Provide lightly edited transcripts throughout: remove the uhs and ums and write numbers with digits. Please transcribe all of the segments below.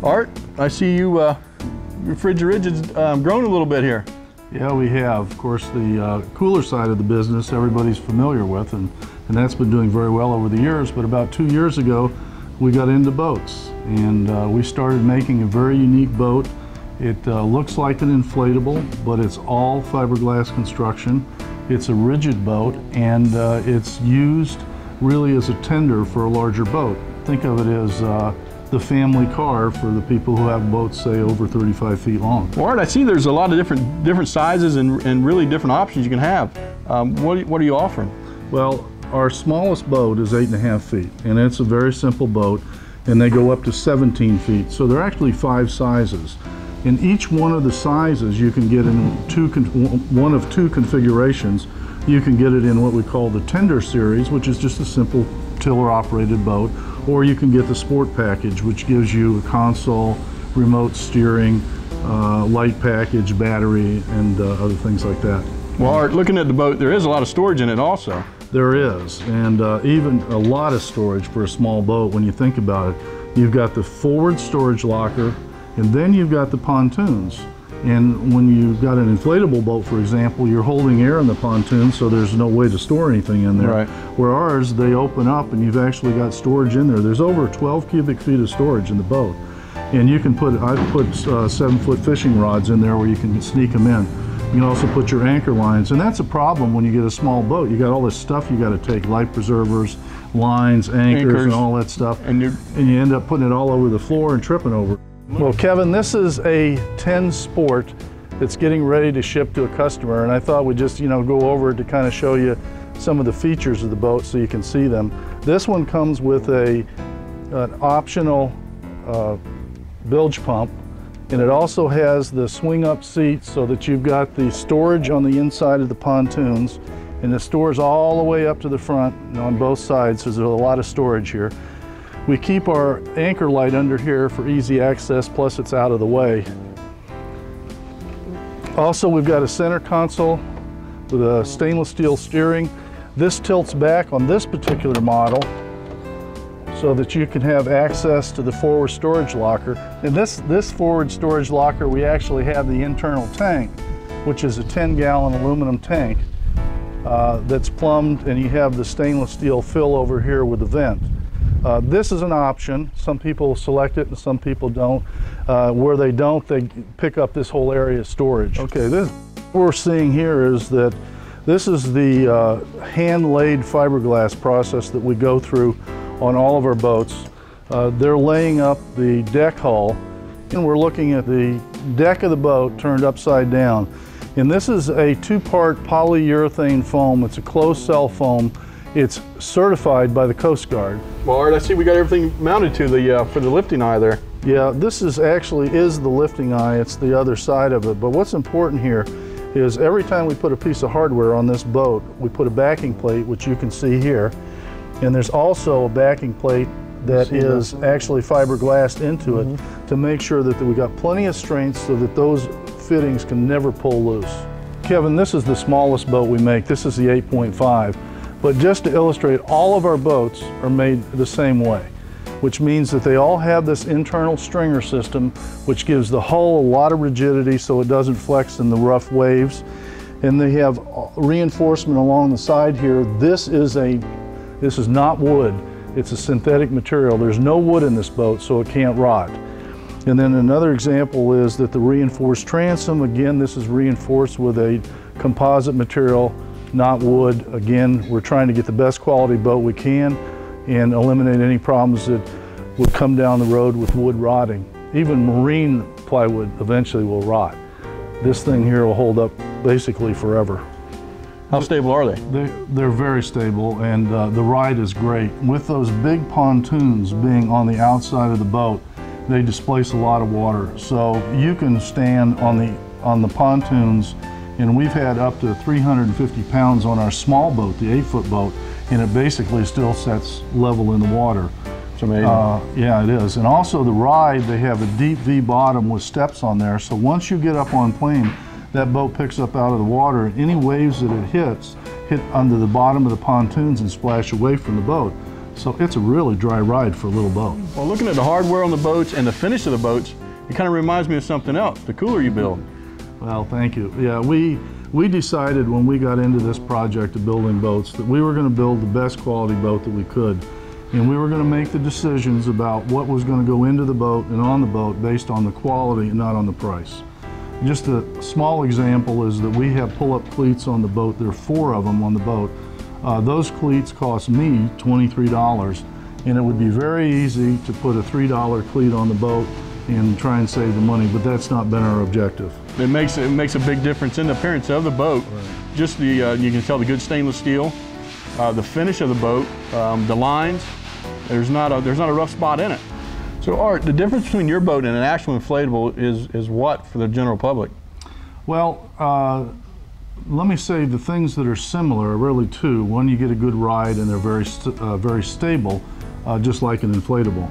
Art, I see your refrigeration grown a little bit here. Yeah, we have. Of course, the cooler side of the business everybody's familiar with, and that's been doing very well over the years. But about 2 years ago, we got into boats, and we started making a very unique boat. It looks like an inflatable, but it's all fiberglass construction. It's a rigid boat, and it's used really as a tender for a larger boat. Think of it as the family car for the people who have boats, say, over 35 feet long. Well, Art, I see there's a lot of different sizes and really different options you can have. What are you offering? Well, our smallest boat is 8.5 feet, and it's a very simple boat, and they go up to 17 feet. So they're actually 5 sizes. In each one of the sizes, you can get in one of two configurations. You can get it in what we call the tender series, which is just a simple tiller-operated boat, or you can get the sport package, which gives you a console, remote steering, light package, battery, and other things like that. Well, Art, looking at the boat, there is a lot of storage in it also. There is, and even a lot of storage for a small boat when you think about it. You've got the forward storage locker, and then you've got the pontoons. And when you've got an inflatable boat, for example, you're holding air in the pontoon, so there's no way to store anything in there. Right. Where ours, they open up and you've actually got storage in there. There's over 12 cubic feet of storage in the boat. And you can I've put 7-foot fishing rods in there where you can sneak them in. You can also put your anchor lines, and that's a problem when you get a small boat. You got all this stuff you got to take, life preservers, lines, anchors, and all that stuff. And you end up putting it all over the floor and tripping over it. Well, Kevin, this is a 10 Sport that's getting ready to ship to a customer, and I thought we'd just, go over it to kind of show you some of the features of the boat so you can see them. This one comes with an optional bilge pump, and it also has the swing-up seats so that you've got the storage on the inside of the pontoons, and it stores all the way up to the front on both sides, so there's a lot of storage here. We keep our anchor light under here for easy access, plus it's out of the way. Also, we've got a center console with a stainless steel steering. This tilts back on this particular model so that you can have access to the forward storage locker. In this forward storage locker, we actually have the internal tank, which is a 10-gallon aluminum tank that's plumbed, and you have the stainless steel fill over here with the vent. This is an option. Some people select it and some people don't. Where they don't, they pick up this whole area of storage. Okay, what we're seeing here is that this is the hand-laid fiberglass process that we go through on all of our boats. They're laying up the deck hull, and we're looking at the deck of the boat turned upside down. And this is a 2-part polyurethane foam. It's a closed cell foam. It's certified by the Coast Guard. Well, Art, I see we got everything mounted to the for the lifting eye there. Yeah, this is the lifting eye. It's the other side of it. But what's important here is every time we put a piece of hardware on this boat, we put a backing plate, which you can see here. And there's also a backing plate that is actually fiberglassed into it to make sure that we got plenty of strength so that those fittings can never pull loose. Kevin, this is the smallest boat we make. This is the 8.5. But just to illustrate, all of our boats are made the same way, which means that they all have this internal stringer system, which gives the hull a lot of rigidity so it doesn't flex in the rough waves. And they have reinforcement along the side here. This is not wood, it's a synthetic material. There's no wood in this boat, so it can't rot. And then another example is that the reinforced transom, again, this is reinforced with a composite material, not wood. Again, we're trying to get the best quality boat we can and eliminate any problems that would come down the road with wood rotting. Even marine plywood eventually will rot. This thing here will hold up basically forever. How stable are they? They're very stable, and the ride is great. With those big pontoons being on the outside of the boat, they displace a lot of water. So you can stand on the pontoons, and we've had up to 350 pounds on our small boat, the 8-foot boat, and it basically still sets level in the water. It's amazing. Yeah, it is. And also the ride, they have a deep V bottom with steps on there, so once you get up on plane, that boat picks up out of the water. Any waves that it hit under the bottom of the pontoons and splash away from the boat. So it's a really dry ride for a little boat. Well, looking at the hardware on the boats and the finish of the boats, it kind of reminds me of something else, the cooler you build. Well, thank you. Yeah, we decided when we got into this project of building boats that we were going to build the best quality boat that we could. And we were going to make the decisions about what was going to go into the boat and on the boat based on the quality and not on the price. Just a small example is that we have pull-up cleats on the boat. There are 4 of them on the boat. Those cleats cost me $23, and it would be very easy to put a $3 cleat on the boat and try and save the money, but that's not been our objective. It makes a big difference in the appearance of the boat. Right. Just the you can tell the good stainless steel, the finish of the boat, the lines. There's not a rough spot in it. So Art, the difference between your boat and an actual inflatable is what for the general public? Well, let me say the things that are similar are really 2. One, you get a good ride and they're very stable, just like an inflatable.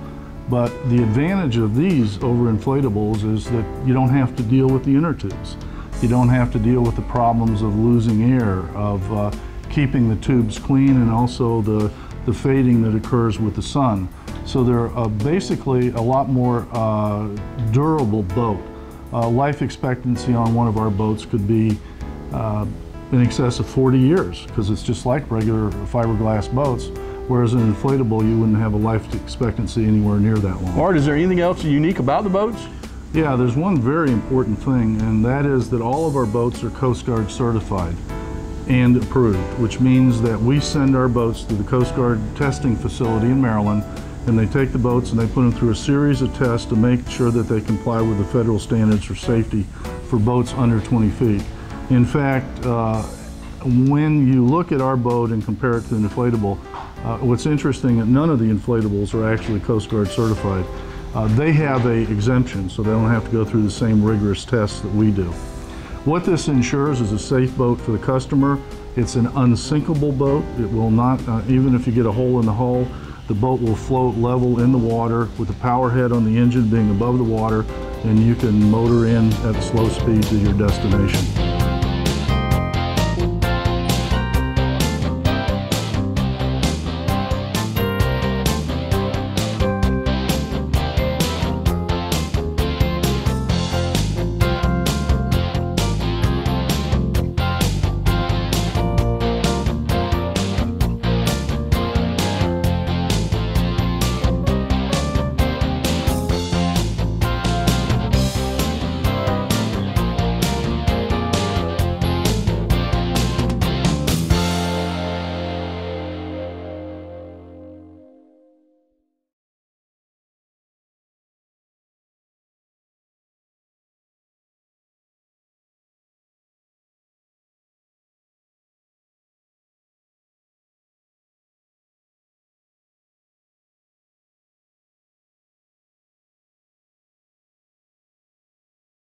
But the advantage of these over inflatables is that you don't have to deal with the inner tubes. You don't have to deal with the problems of losing air, of keeping the tubes clean, and also the fading that occurs with the sun. So they're basically a lot more durable boat. Life expectancy on one of our boats could be in excess of 40 years, because it's just like regular fiberglass boats. Whereas an inflatable, you wouldn't have a life expectancy anywhere near that long. Art, is there anything else unique about the boats? Yeah, there's one very important thing, and that is that all of our boats are Coast Guard certified and approved, which means that we send our boats to the Coast Guard testing facility in Maryland, and they take the boats and they put them through a series of tests to make sure that they comply with the federal standards for safety for boats under 20 feet. In fact, when you look at our boat and compare it to an inflatable, what's interesting is none of the inflatables are actually Coast Guard certified. They have an exemption, so they don't have to go through the same rigorous tests that we do. What this ensures is a safe boat for the customer. It's an unsinkable boat. It will not, even if you get a hole in the hull, the boat will float level in the water with the power head on the engine being above the water, and you can motor in at a slow speed to your destination.